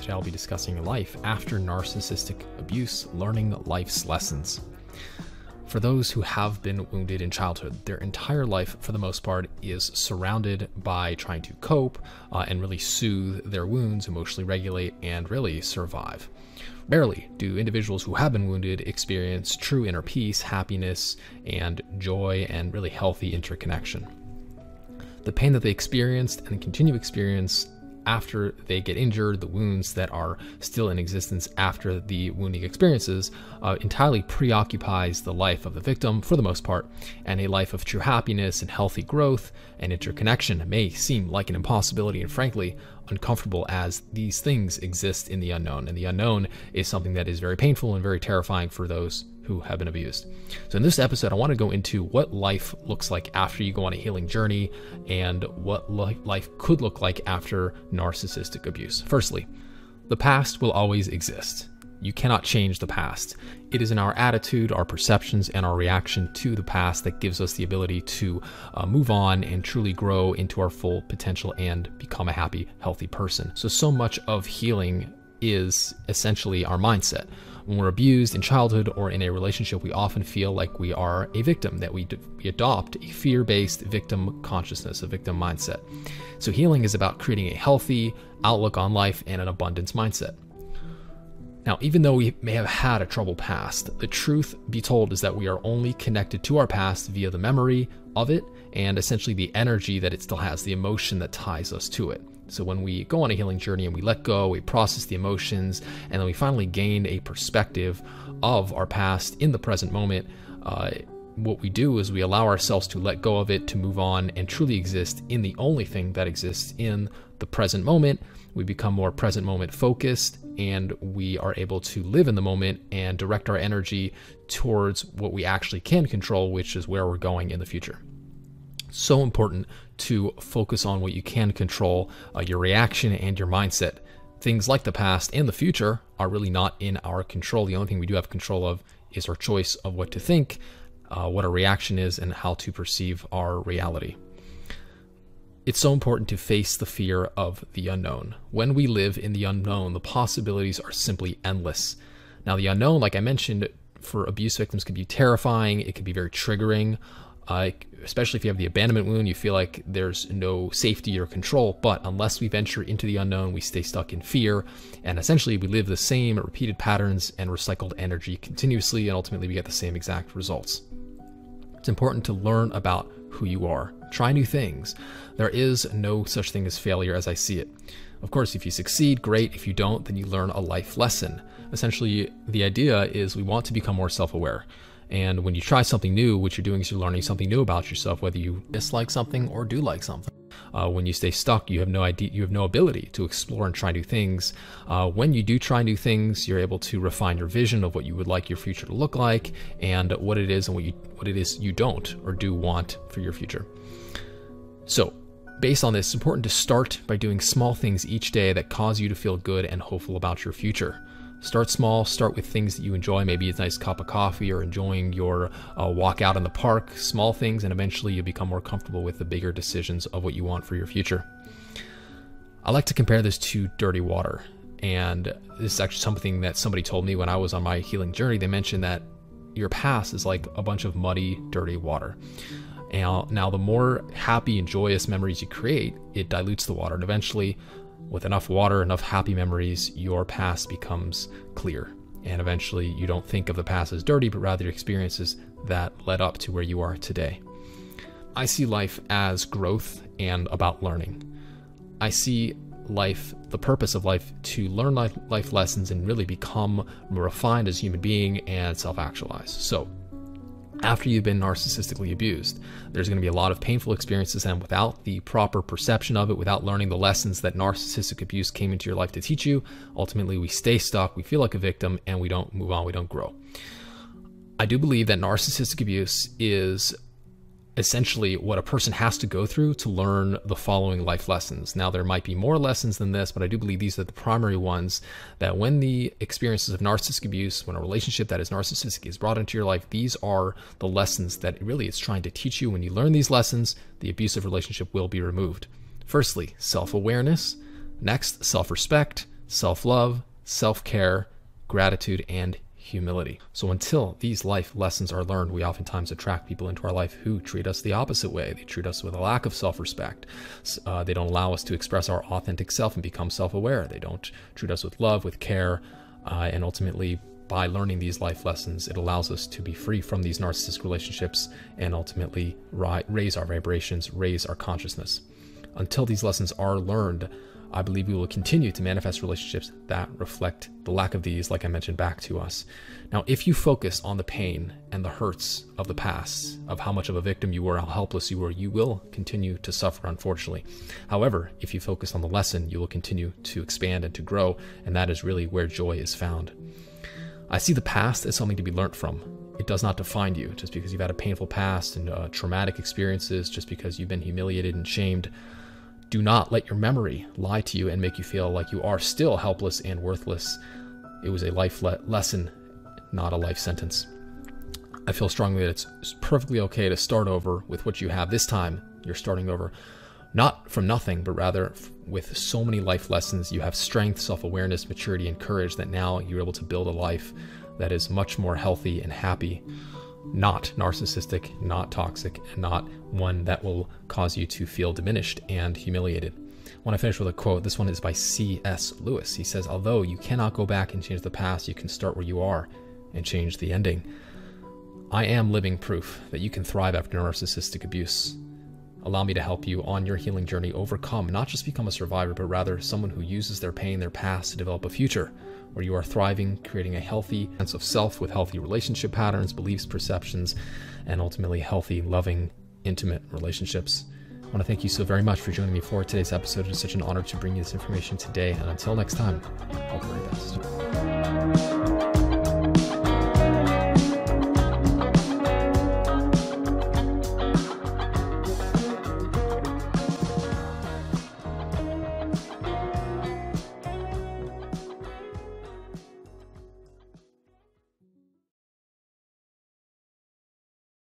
Today I'll be discussing life after narcissistic abuse, learning life's lessons. For those who have been wounded in childhood, their entire life, for the most part, is surrounded by trying to cope and really soothe their wounds, emotionally regulate, and really survive. Rarely do individuals who have been wounded experience true inner peace, happiness, and joy, and really healthy interconnection. The pain that they experienced and continue to experience after they get injured, the wounds that are still in existence after the wounding experiences, entirely preoccupies the life of the victim for the most part, and a life of true happiness and healthy growth and interconnection may seem like an impossibility and frankly uncomfortable, as these things exist in the unknown, and the unknown is something that is very painful and very terrifying for those who have been abused. So in this episode, I want to go into what life looks like after you go on a healing journey and what life could look like after narcissistic abuse. Firstly, the past will always exist. You cannot change the past. It is in our attitude, our perceptions, and our reaction to the past that gives us the ability to move on and truly grow into our full potential and become a happy, healthy person. So much of healing is essentially our mindset. When we're abused in childhood or in a relationship, we often feel like we are a victim, that we adopt a fear-based victim consciousness, a victim mindset. So healing is about creating a healthy outlook on life and an abundance mindset. Now, even though we may have had a troubled past, the truth be told is that we are only connected to our past via the memory of it and essentially the energy that it still has, the emotion that ties us to it. So when we go on a healing journey and we let go, we process the emotions, and then we finally gain a perspective of our past in the present moment, what we do is we allow ourselves to let go of it, to move on and truly exist in the only thing that exists in the present moment. We become more present moment focused, and we are able to live in the moment and direct our energy towards what we actually can control, which is where we're going in the future. So important to focus on what you can control, your reaction and your mindset. Things like the past and the future are really not in our control. The only thing we do have control of is our choice of what to think, what our reaction is, and how to perceive our reality. It's so important to face the fear of the unknown. When we live in the unknown, the possibilities are simply endless. Now, the unknown, like I mentioned, for abuse victims can be terrifying. It can be very triggering. Especially if you have the abandonment wound, you feel like there's no safety or control, but unless we venture into the unknown, we stay stuck in fear, and essentially we live the same repeated patterns and recycled energy continuously, and ultimately we get the same exact results. It's important to learn about who you are. Try new things. There is no such thing as failure as I see it. Of course, if you succeed, great. If you don't, then you learn a life lesson. Essentially, the idea is we want to become more self-aware. And when you try something new, what you're doing is you're learning something new about yourself, whether you dislike something or do like something. When you stay stuck, you have no idea, you have no ability to explore and try new things. When you do try new things, you're able to refine your vision of what you would like your future to look like, and what it is and what it is you don't or do want for your future. So, based on this, it's important to start by doing small things each day that cause you to feel good and hopeful about your future. Start small, start with things that you enjoy. Maybe it's a nice cup of coffee or enjoying your walk out in the park, small things, and eventually you'll become more comfortable with the bigger decisions of what you want for your future. I like to compare this to dirty water. And this is actually something that somebody told me when I was on my healing journey. They mentioned that your past is like a bunch of muddy, dirty water. And now the more happy and joyous memories you create, it dilutes the water, and eventually with enough water, enough happy memories, your past becomes clear. And eventually you don't think of the past as dirty, but rather experiences that led up to where you are today. I see life as growth and about learning. I see life, the purpose of life, to learn life lessons and really become more refined as a human being and self-actualize. So after you've been narcissistically abused, there's going to be a lot of painful experiences, and without the proper perception of it, without learning the lessons that narcissistic abuse came into your life to teach you, ultimately we stay stuck, we feel like a victim, and we don't move on, we don't grow. I do believe that narcissistic abuse is essentially what a person has to go through to learn the following life lessons. Now, there might be more lessons than this, but I do believe these are the primary ones, that when the experiences of narcissistic abuse, when a relationship that is narcissistic is brought into your life, these are the lessons that really it's trying to teach you. When you learn these lessons, the abusive relationship will be removed. Firstly, self-awareness. Next, self-respect. self-love, self-care, gratitude, and humility. So until these life lessons are learned, we oftentimes attract people into our life who treat us the opposite way. They treat us with a lack of self-respect. They don't allow us to express our authentic self and become self-aware. They don't treat us with love, with care, and ultimately, by learning these life lessons, it allows us to be free from these narcissistic relationships and ultimately raise our vibrations, raise our consciousness. Until these lessons are learned, I believe we will continue to manifest relationships that reflect the lack of these, like I mentioned, back to us. Now, if you focus on the pain and the hurts of the past, of how much of a victim you were, how helpless you were, you will continue to suffer, unfortunately. However, if you focus on the lesson, you will continue to expand and to grow, and that is really where joy is found. I see the past as something to be learned from. It does not define you. Just because you've had a painful past and traumatic experiences, just because you've been humiliated and shamed, do not let your memory lie to you and make you feel like you are still helpless and worthless. It was a life lesson, not a life sentence. I feel strongly that it's perfectly okay to start over with what you have. This time, you're starting over, not from nothing, but rather with so many life lessons. You have strength, self-awareness, maturity, and courage that now you're able to build a life that is much more healthy and happy. Not narcissistic, not toxic, and not one that will cause you to feel diminished and humiliated. I want to finish with a quote. This one is by C.S. Lewis. He says, "Although you cannot go back and change the past, you can start where you are and change the ending." I am living proof that you can thrive after narcissistic abuse. Allow me to help you on your healing journey overcome, not just become a survivor, but rather someone who uses their pain, their past to develop a future where you are thriving, creating a healthy sense of self with healthy relationship patterns, beliefs, perceptions, and ultimately healthy, loving, intimate relationships. I want to thank you so very much for joining me for today's episode. It is such an honor to bring you this information today. And until next time, all the very best.